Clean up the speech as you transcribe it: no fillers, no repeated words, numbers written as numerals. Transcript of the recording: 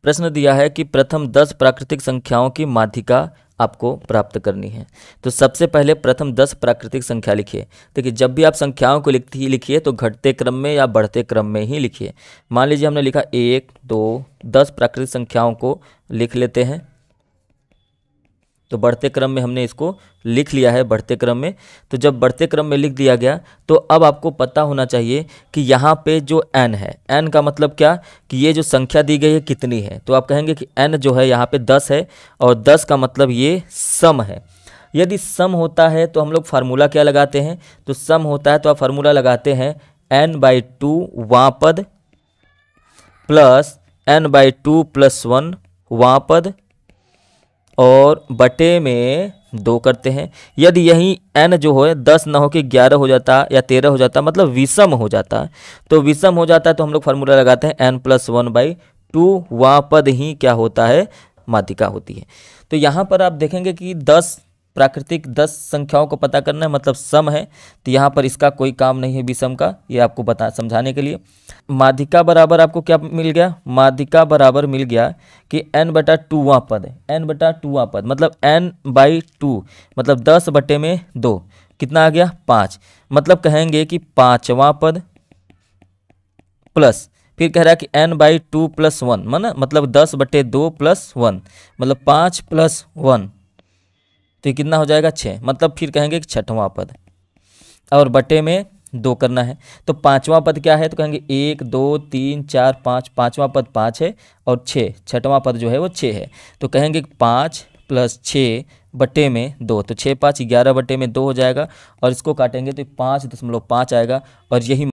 प्रश्न दिया है कि प्रथम 10 प्राकृतिक संख्याओं की माध्यिका आपको प्राप्त करनी है। तो सबसे पहले प्रथम 10 प्राकृतिक संख्या लिखिए। देखिए, जब भी आप संख्याओं को लिखिए तो घटते क्रम में या बढ़ते क्रम में ही लिखिए। मान लीजिए हमने लिखा 1 2 10 प्राकृतिक संख्याओं को लिख लेते हैं। तो बढ़ते क्रम में हमने इसको लिख लिया है, बढ़ते क्रम में। तो जब बढ़ते क्रम में लिख दिया गया तो अब आपको पता होना चाहिए कि यहाँ पे जो n है, n का मतलब क्या कि ये जो संख्या दी गई है कितनी है। तो आप कहेंगे कि n जो है यहाँ पे 10 है और 10 का मतलब ये सम है। यदि सम होता है तो हम लोग फार्मूला क्या लगाते हैं, तो सम होता है तो आप फार्मूला लगाते हैं n/2 वाँ पद प्लस n/2 + 1 वाँ पद और बटे में 2 करते हैं। यदि यही n जो है 10 न हो के 11 हो जाता या 13 हो जाता, मतलब विषम हो जाता, तो विषम हो जाता है तो हम लोग फार्मूला लगाते हैं n+1/2 वाँ पद ही क्या होता है, माध्यिका होती है। तो यहाँ पर आप देखेंगे कि 10 प्राकृतिक 10 संख्याओं को पता करना है, मतलब सम है। तो यहाँ पर इसका कोई काम नहीं है विषम का, ये आपको समझाने के लिए। माध्यिका बराबर आपको क्या मिल गया, माध्यिका बराबर मिल गया कि n/2 वाँ पद है, n/2 वाँ पद मतलब n/2 मतलब 10 बटे में 2 कितना आ गया 5, मतलब कहेंगे कि 5वां पद प्लस फिर कह रहा है कि n/2 + 1 मतलब 10/2 + 1 मतलब 5 + 1 तो ये कितना हो जाएगा 6, मतलब फिर कहेंगे कि 6वां पद और बटे में 2 करना है। तो 5वां पद क्या है, तो कहेंगे 1 2 3 4 5, 5वां पद 5 है और 6वां पद जो है वो 6 है। तो कहेंगे 5 + 6 बटे में 2, तो 6 5 11 बटे में 2 हो जाएगा और इसको काटेंगे तो 5.5 आएगा और यही